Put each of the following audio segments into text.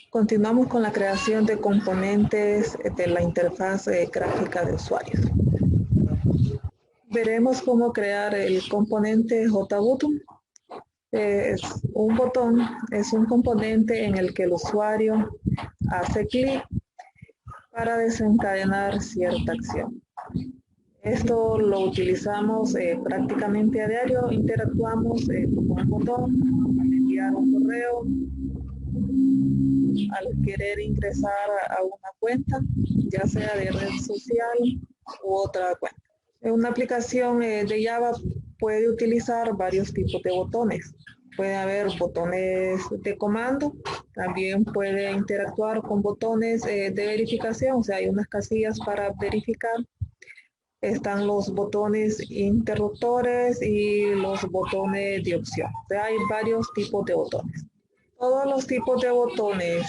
Continuamos con la creación de componentes de la interfaz gráfica de usuarios. Veremos cómo crear el componente JButton. Es un botón, es un componente en el que el usuario hace clic para desencadenar cierta acción. Esto lo utilizamos prácticamente a diario, interactuamos con el botón, al enviar un correo, al querer ingresar a una cuenta, ya sea de red social u otra cuenta. Una aplicación de Java puede utilizar varios tipos de botones. Puede haber botones de comando, también puede interactuar con botones de verificación, o sea, hay unas casillas para verificar. Están los botones interruptores y los botones de opción. O sea, hay varios tipos de botones. Todos los tipos de botones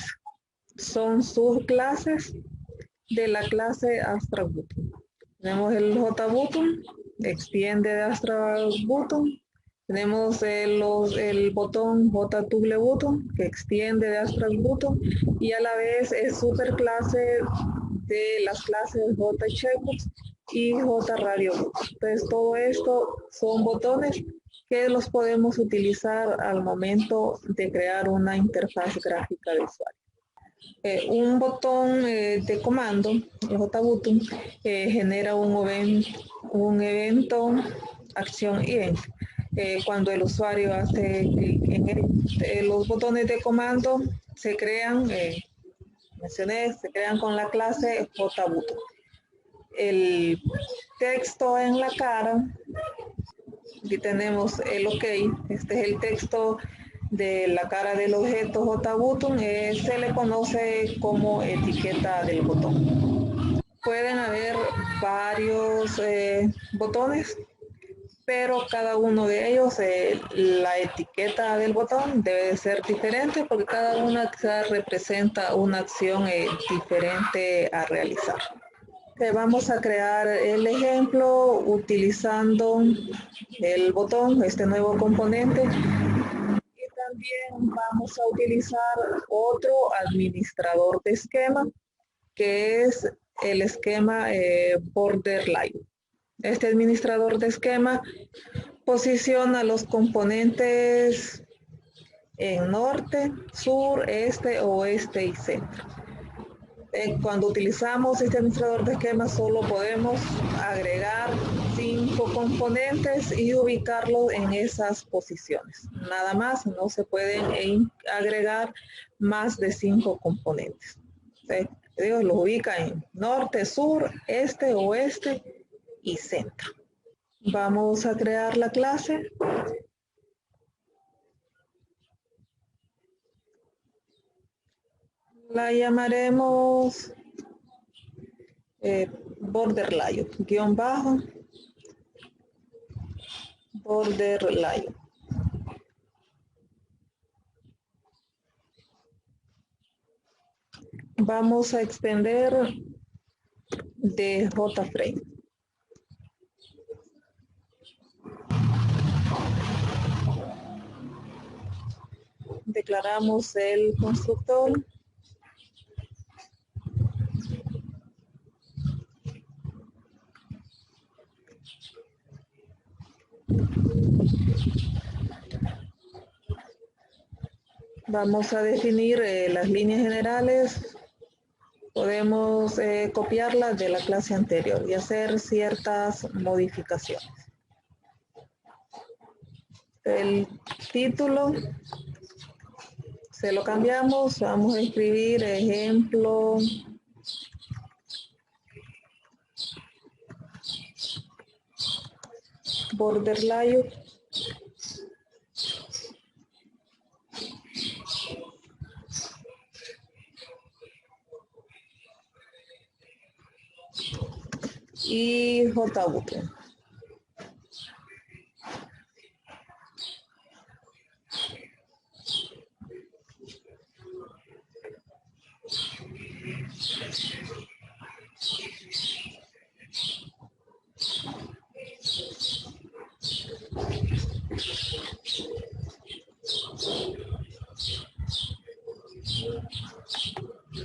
son subclases de la clase AbstractButton. Tenemos el JButton, extiende de AbstractButton. Tenemos el botón JToggleButton, que extiende de AbstractButton y a la vez es superclase de las clases JCheckbox y JRadioButton. Entonces todo esto son botones que los podemos utilizar al momento de crear una interfaz gráfica de usuario. Un botón de comando, el JButton, genera un evento, acción event. Cuando el usuario hace clic en él. Los botones de comando se crean, se crean con la clase JButton. El texto en la cara, aquí tenemos el OK, este es el texto de la cara del objeto JButton, se le conoce como etiqueta del botón. Pueden haber varios botones, pero cada uno de ellos, la etiqueta del botón debe ser diferente porque cada una representa una acción diferente a realizar. Vamos a crear el ejemplo utilizando el botón, este nuevo componente. Y también vamos a utilizar otro administrador de esquema, que es el esquema Borderline. Este administrador de esquema posiciona los componentes en norte, sur, este, oeste y centro. Cuando utilizamos este administrador de esquema solo podemos agregar 5 componentes y ubicarlos en esas posiciones. Nada más, no se pueden agregar más de 5 componentes. Los ubica en norte, sur, este, oeste y centro. Vamos a crear la clase. La llamaremos Borderline, Borderline. Vamos a extender de JFrame. Declaramos el constructor. Vamos a definir las líneas generales. Podemos copiarlas de la clase anterior y hacer ciertas modificaciones. El título se lo cambiamos. Vamos a escribir ejemplo Borderline. Y JButton.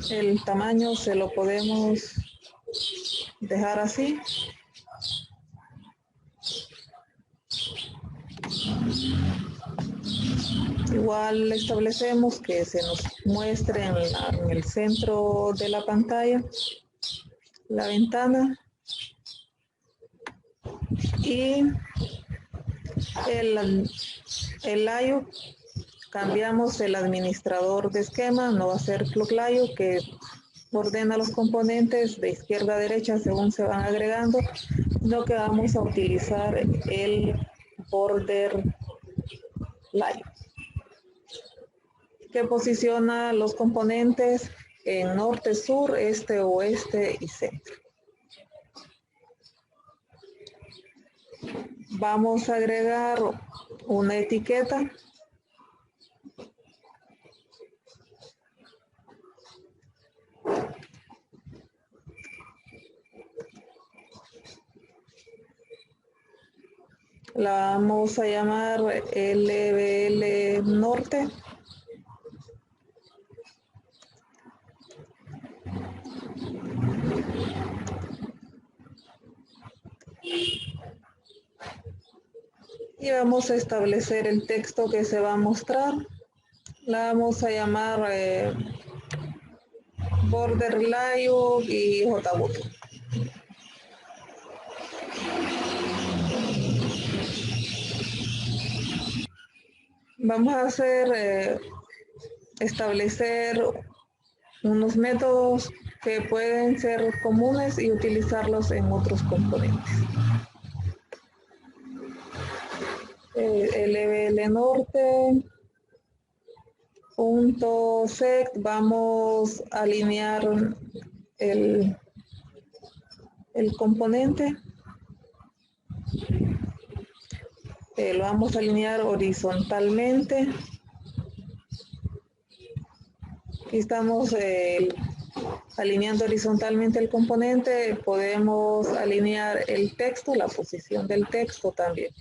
El tamaño se lo podemos dejar así. Igual establecemos que se nos muestre en el centro de la pantalla la ventana y el layout. Cambiamos el administrador de esquema, no va a ser Clock Layout, que ordena los componentes de izquierda a derecha según se van agregando, sino que vamos a utilizar el Border Layout, que posiciona los componentes en norte, sur, este, oeste y centro. Vamos a agregar una etiqueta. La vamos a llamar LBL Norte. Y vamos a establecer el texto que se va a mostrar. La vamos a llamar Border Layout y JBoot. Vamos a establecer unos métodos que pueden ser comunes y utilizarlos en otros componentes. LBL Norte, punto sect, vamos a alinear el componente. Lo vamos a alinear horizontalmente. Aquí estamos alineando horizontalmente el componente. Podemos alinear el texto, la posición del texto también,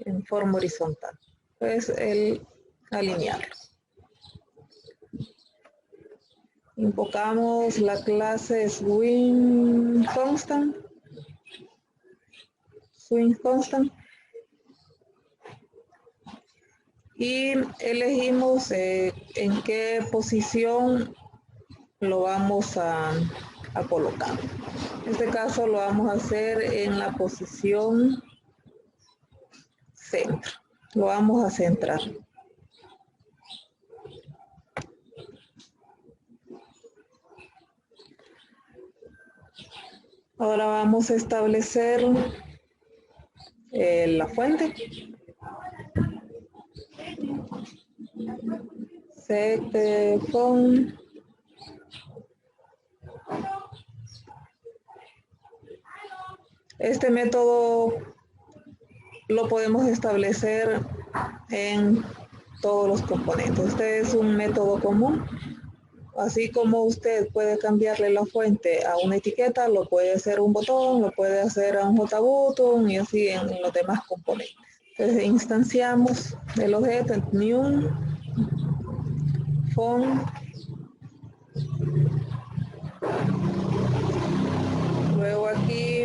en forma horizontal. Pues el alinearlo. Invocamos la clase swingConstant. Y elegimos en qué posición lo vamos a colocar. En este caso lo vamos a hacer en la posición centro. Lo vamos a centrar. Ahora vamos a establecer la fuente. Sect font. Este método lo podemos establecer en todos los componentes. Este es un método común. Así como usted puede cambiarle la fuente a una etiqueta, lo puede hacer un botón, lo puede hacer a un JButton y así en los demás componentes. Entonces instanciamos el objeto new font. Luego aquí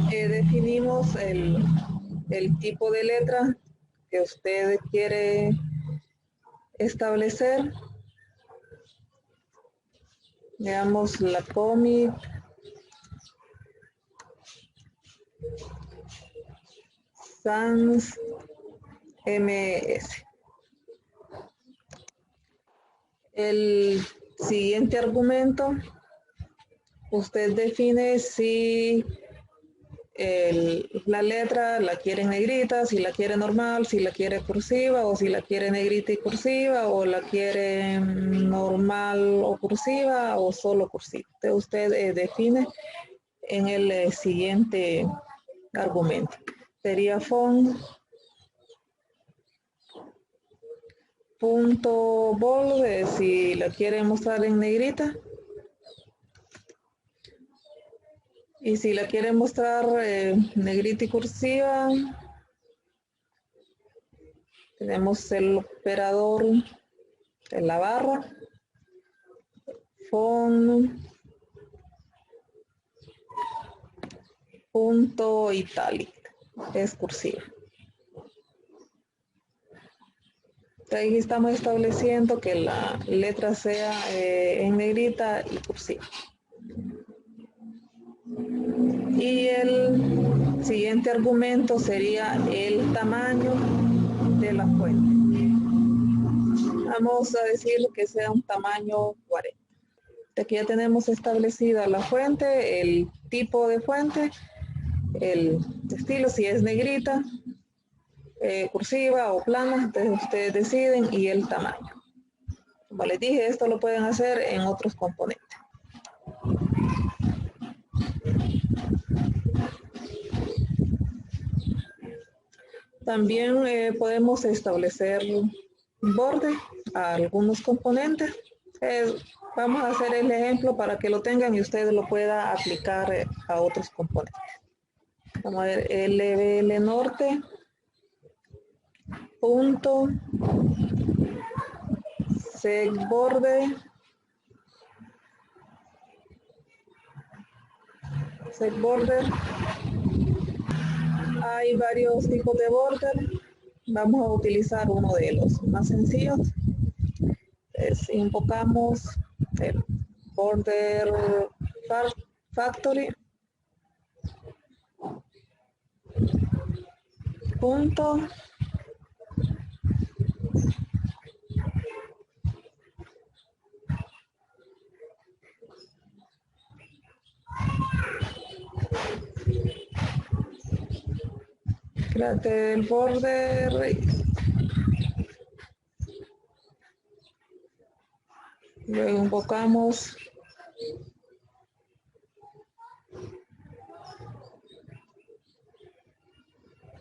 definimos el tipo de letra que usted quiere establecer. Veamos la Comic Sans MS. El siguiente argumento, usted define si la letra la quiere en negrita, si la quiere normal, si la quiere cursiva o si la quiere negrita y cursiva o la quiere normal o cursiva o solo cursiva. Entonces usted define en el siguiente argumento. Sería font punto bold si la quiere mostrar en negrita. Y si la quiere mostrar negrita y cursiva, tenemos el operador en la barra. font punto italic, es cursiva. Ahí estamos estableciendo que la letra sea en negrita y cursiva. Y el siguiente argumento sería el tamaño de la fuente. Vamos a decir que sea un tamaño 40. Aquí ya tenemos establecida la fuente, el tipo de fuente, el estilo, si es negrita, cursiva o plana, entonces ustedes deciden, y el tamaño. Como les dije, esto lo pueden hacer en otros componentes. También podemos establecer borde a algunos componentes. Vamos a hacer el ejemplo para que lo tengan y ustedes lo puedan aplicar a otros componentes. Vamos a ver, LBL norte punto seg border hay varios tipos de border. Vamos a utilizar uno de los más sencillos. Invocamos el border factory punto create el border, luego invocamos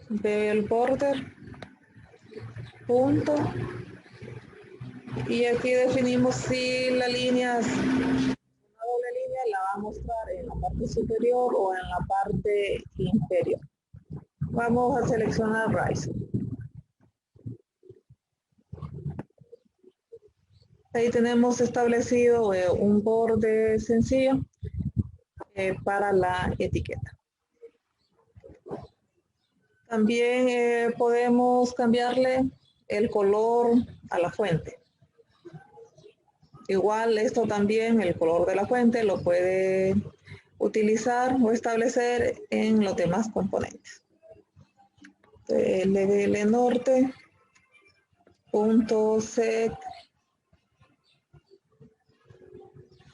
del border punto, y aquí definimos si la línea, una doble línea, la va a mostrar en la parte superior o en la parte inferior. Vamos a seleccionar Rise. Ahí tenemos establecido un borde sencillo para la etiqueta. También podemos cambiarle el color a la fuente. Igual esto también, el color de la fuente lo puede utilizar o establecer en los demás componentes. LBL norte punto seg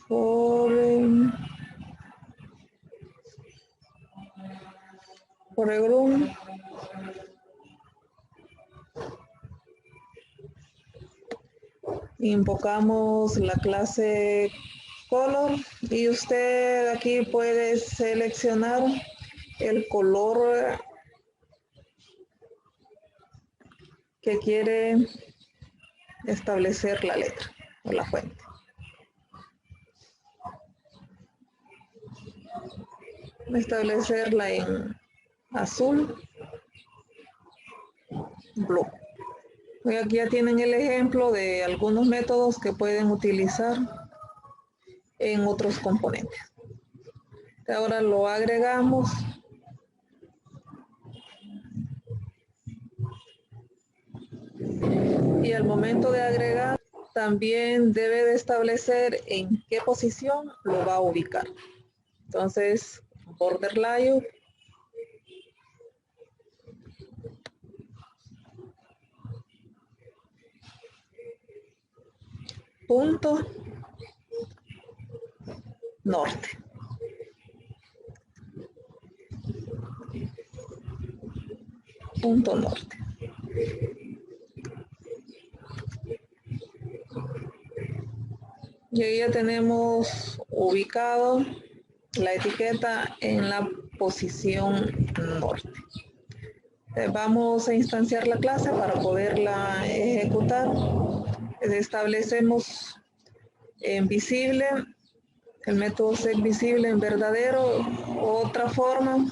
foreground invocamos la clase color y usted aquí puede seleccionar el color que quiere establecer la letra o la fuente. Establecerla en azul, blue. Y aquí ya tienen el ejemplo de algunos métodos que pueden utilizar en otros componentes. Ahora lo agregamos. Y al momento de agregar, también debe de establecer en qué posición lo va a ubicar. Entonces, border layout, punto norte. Punto norte. Y ahí ya tenemos ubicado la etiqueta en la posición norte. Vamos a instanciar la clase para poderla ejecutar. Establecemos en visible, el método set visible en verdadero. Otra forma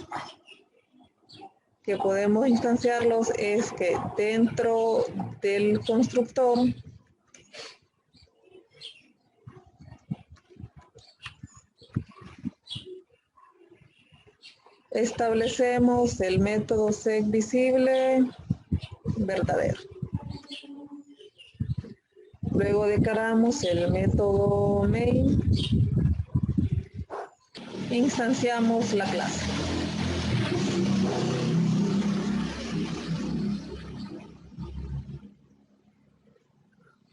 que podemos instanciarlos es que dentro del constructor Establecemos el método sec visible verdadero. Luego declaramos el método main. Instanciamos la clase.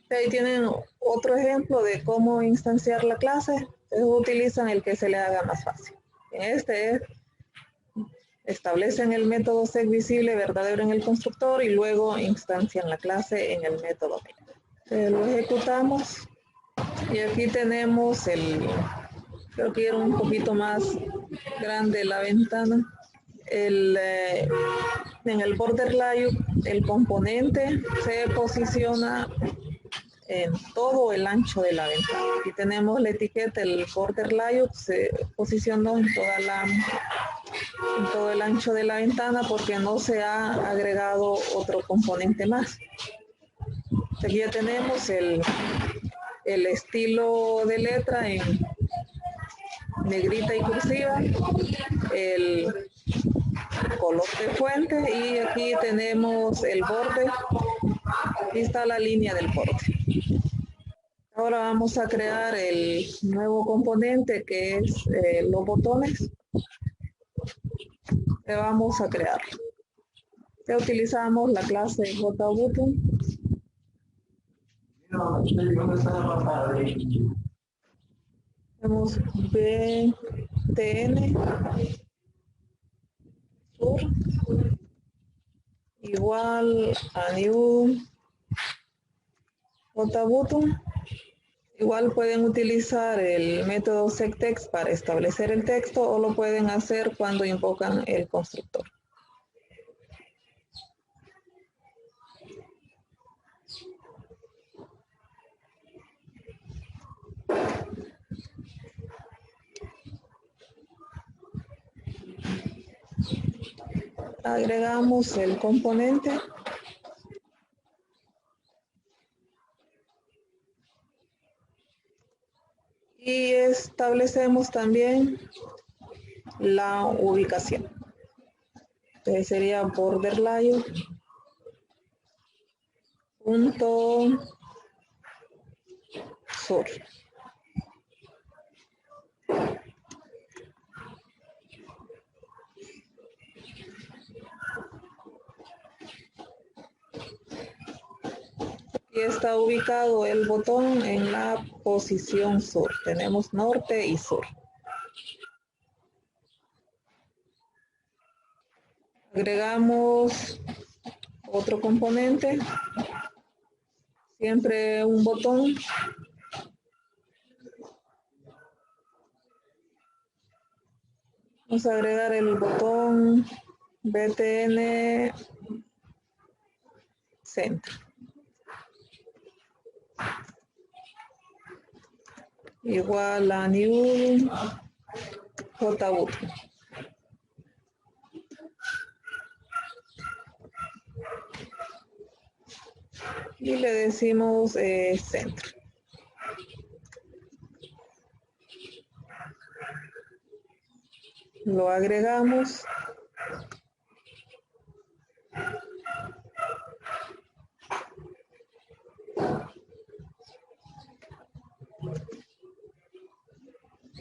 Ahí tienen otro ejemplo de cómo instanciar la clase. Ustedes utilizan el que se les haga más fácil. Este es, establecen el método sec visible verdadero en el constructor y luego instancian la clase en el método main. Lo ejecutamos y aquí tenemos creo que era un poquito más grande la ventana. En el border layout el componente se posiciona en todo el ancho de la ventana. Aquí tenemos la etiqueta, el border layout se posicionó en todo el ancho de la ventana porque no se ha agregado otro componente más. Aquí ya tenemos el estilo de letra en negrita y cursiva, el color de fuente y aquí tenemos el borde. Aquí está la línea del borde. Ahora vamos a crear el nuevo componente que es los botones. Le vamos a crear. Ya utilizamos la clase JButton. Tenemos btn sur igual a new JButton. Igual pueden utilizar el método secText para establecer el texto o lo pueden hacer cuando invocan el constructor. Agregamos el componente. Y establecemos también la ubicación. Entonces sería border layout punto sur. Y está ubicado el botón en la posición sur. Tenemos norte y sur. Agregamos otro componente. Siempre un botón. Vamos a agregar el botón BTN Center. Igual a new JButton. Y le decimos centro. Lo agregamos.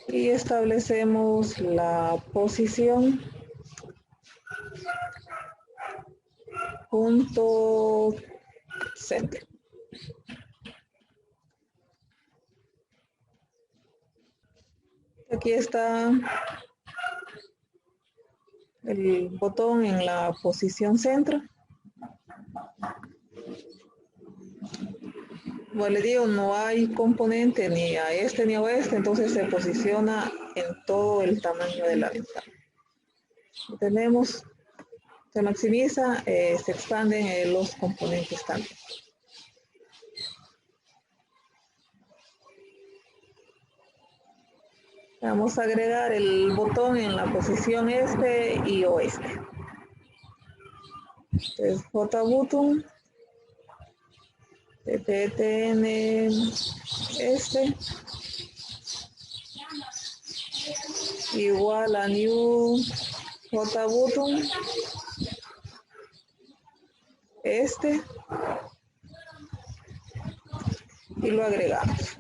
Y establecemos la posición punto centro. Aquí está el botón en la posición centro. Como le digo, no hay componente ni a este ni a oeste, entonces se posiciona en todo el tamaño de la ventana. Tenemos, se maximiza, se expanden los componentes también. Vamos a agregar el botón en la posición este y oeste. Entonces, JButton, BTN este, igual a new JButton, y lo agregamos.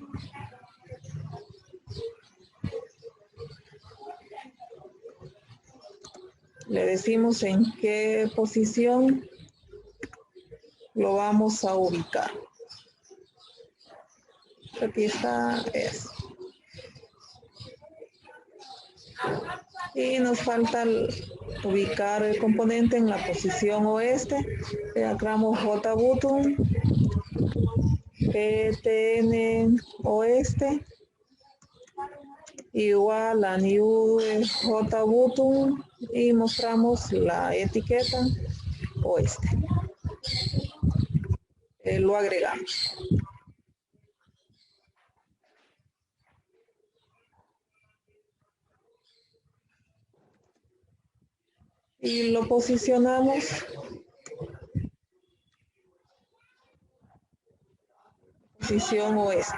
Le decimos en qué posición lo vamos a ubicar. Aquí está eso. Y nos falta ubicar el componente en la posición oeste. Le agregamos JButton, PTN oeste, igual a new JButton y mostramos la etiqueta oeste. Lo agregamos. Y lo posicionamos posición oeste.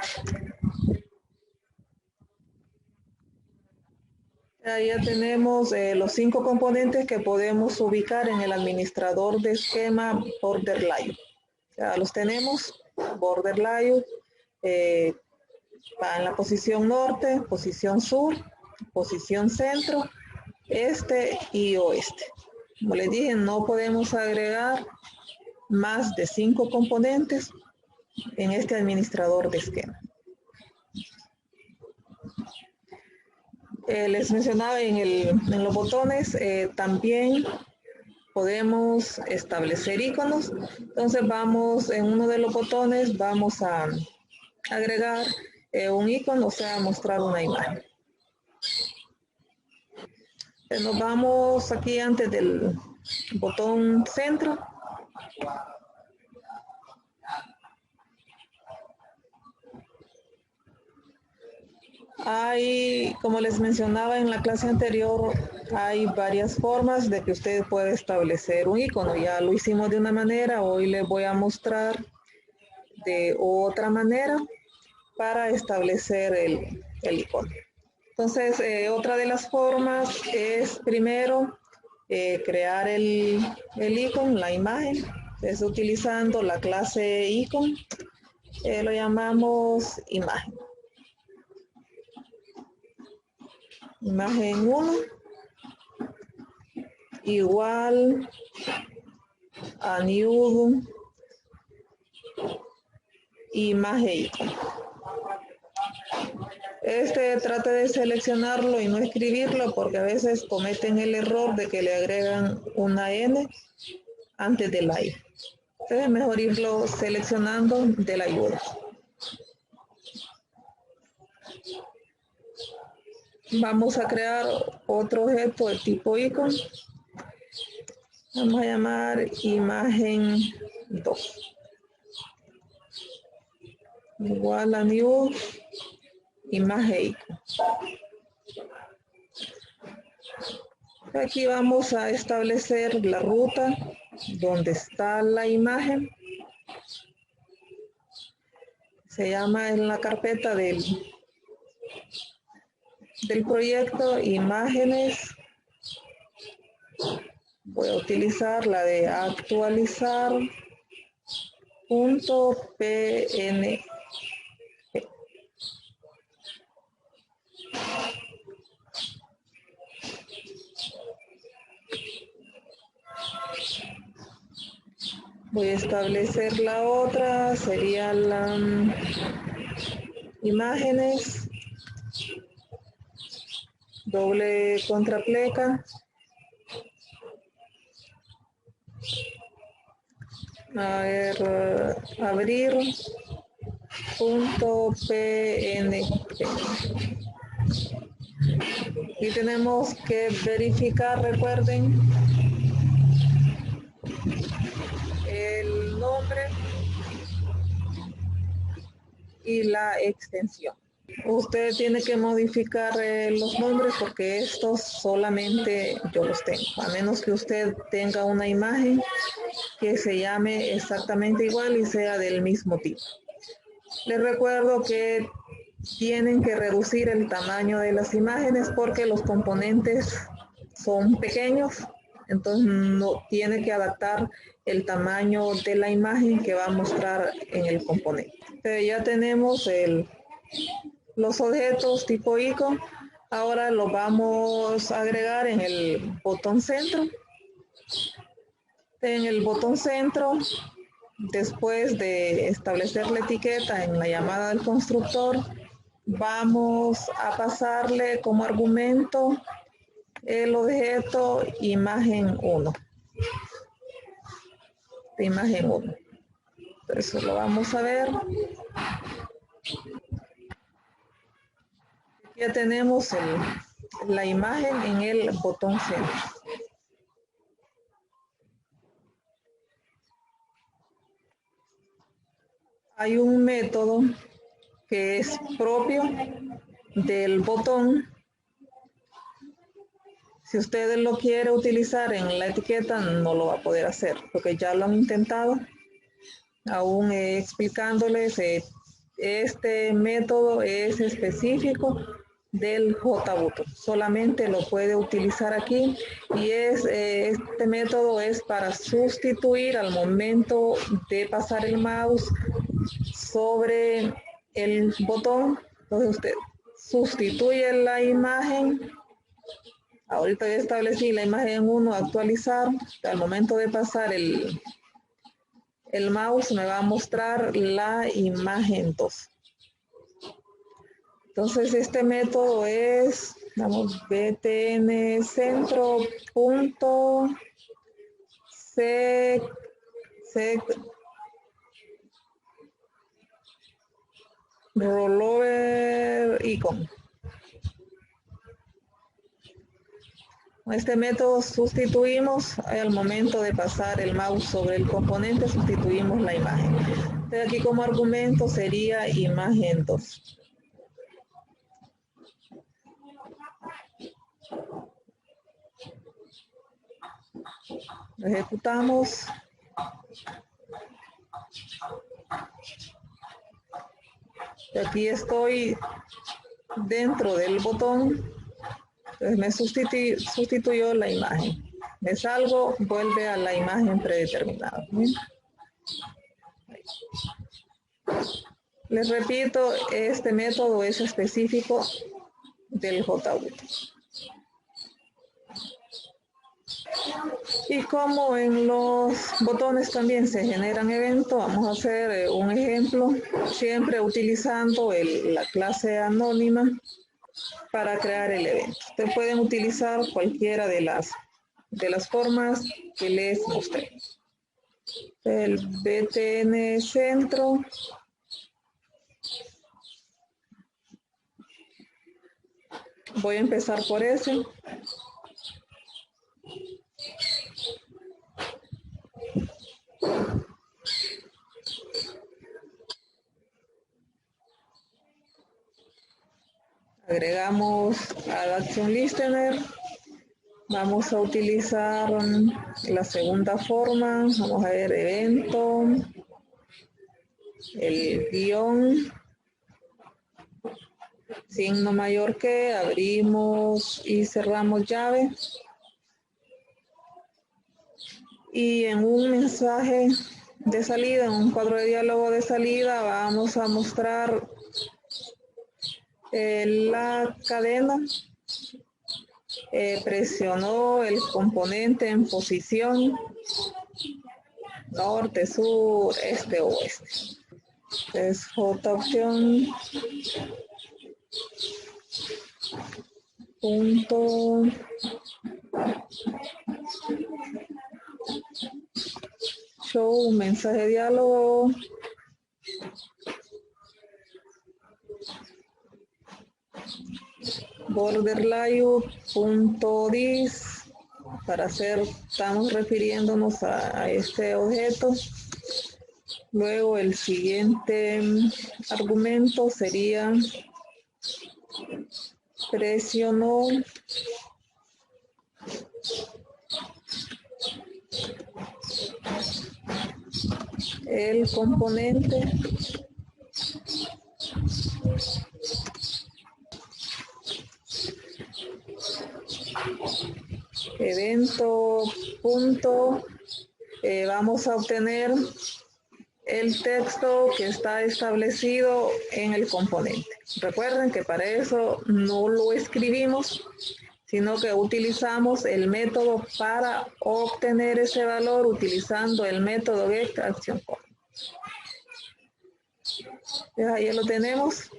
Ahí ya tenemos los 5 componentes que podemos ubicar en el administrador de esquema Border Layout. Ya los tenemos, Border Layout, va en la posición norte, posición sur, posición centro, este y oeste. Como les dije, no podemos agregar más de 5 componentes en este administrador de esquema. Les mencionaba en los botones, también podemos establecer iconos. Entonces vamos en uno de los botones, vamos a agregar un icono, o sea, mostrar una imagen. Nos vamos aquí antes del botón centro. Hay, como les mencionaba en la clase anterior, hay varias formas de que usted puede establecer un icono. Ya lo hicimos de una manera, hoy les voy a mostrar de otra manera para establecer el icono. Entonces, otra de las formas es primero crear el icono, la imagen, es utilizando la clase icon, lo llamamos imagen. Imagen 1 igual a new imagen icon. Trate de seleccionarlo y no escribirlo porque a veces cometen el error de que le agregan una N antes de la I. Entonces es mejor irlo seleccionando de la ayuda. Vamos a crear otro objeto de tipo icon. Vamos a llamar imagen 2. Igual a new imagen icon. Aquí vamos a establecer la ruta donde está la imagen. Se llama en la carpeta del proyecto imágenes. Voy a utilizar la de actualizar .png. Voy a establecer la otra, sería la imágenes, doble contrapleca. A ver, abrir .png. Y tenemos que verificar, recuerden, el nombre y la extensión. Usted tiene que modificar los nombres porque estos solamente yo los tengo. A menos que usted tenga una imagen que se llame exactamente igual y sea del mismo tipo. Les recuerdo que tienen que reducir el tamaño de las imágenes porque los componentes son pequeños, entonces no tiene que adaptar el tamaño de la imagen que va a mostrar en el componente. Pero ya tenemos los objetos tipo icon. Ahora los vamos a agregar en el botón centro. En el botón centro, después de establecer la etiqueta en la llamada del constructor, vamos a pasarle como argumento el objeto imagen 1. De imagen 1. Eso lo vamos a ver. Ya tenemos la imagen en el botón centro. Hay un método que es propio del botón. Si ustedes lo quieren utilizar en la etiqueta, no lo va a poder hacer, porque ya lo han intentado. Aún explicándoles, este método es específico del JButton. Solamente lo puede utilizar aquí y este método es para sustituir al momento de pasar el mouse sobre el botón. Entonces usted sustituye la imagen. Ahorita ya establecí la imagen 1, actualizar. Al momento de pasar el mouse me va a mostrar la imagen 2. Entonces este método es, vamos, btncentro.sec rollover icon. Este método sustituimos al momento de pasar el mouse sobre el componente, sustituimos la imagen. Entonces aquí como argumento sería imagen 2. Lo ejecutamos. Aquí estoy dentro del botón. Entonces me sustituyó la imagen. Me salgo, vuelve a la imagen predeterminada. Les repito, este método es específico del JButton. Y como en los botones también se generan eventos, vamos a hacer un ejemplo, siempre utilizando la clase anónima para crear el evento. Ustedes pueden utilizar cualquiera de las formas que les mostré. El BTN centro. Voy a empezar por ese. Agregamos al Action Listener. Vamos a utilizar la segunda forma. Vamos a ver evento, el guión, signo mayor que, abrimos y cerramos llave. Y en un mensaje de salida, en un cuadro de diálogo de salida, vamos a mostrar la cadena. Presionó el componente en posición norte, sur, este, oeste. Entonces, J opción punto show mensaje de diálogo. Border layout.dis para hacer, estamos refiriéndonos a este objeto. Luego el siguiente argumento sería presionó el componente evento punto, vamos a obtener el texto que está establecido en el componente. Recuerden que para eso no lo escribimos, sino que utilizamos el método para obtener ese valor utilizando el método get acción coma. Ahí ya lo tenemos.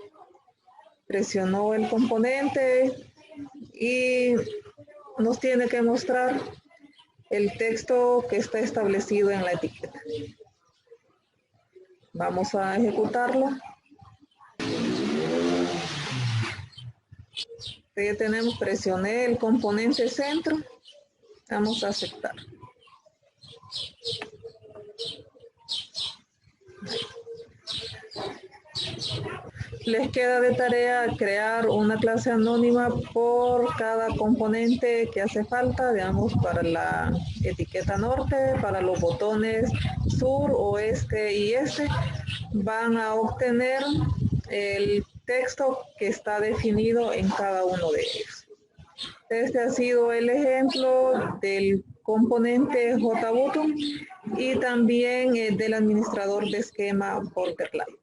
Presionó el componente y nos tiene que mostrar el texto que está establecido en la etiqueta. Vamos a ejecutarlo. Ya tenemos, presioné el componente centro. Vamos a aceptar. Les queda de tarea crear una clase anónima por cada componente que hace falta, digamos, para la etiqueta norte, para los botones sur, oeste y este. Van a obtener el texto que está definido en cada uno de ellos. Este ha sido el ejemplo del componente JButton y también del administrador de esquema Borderline.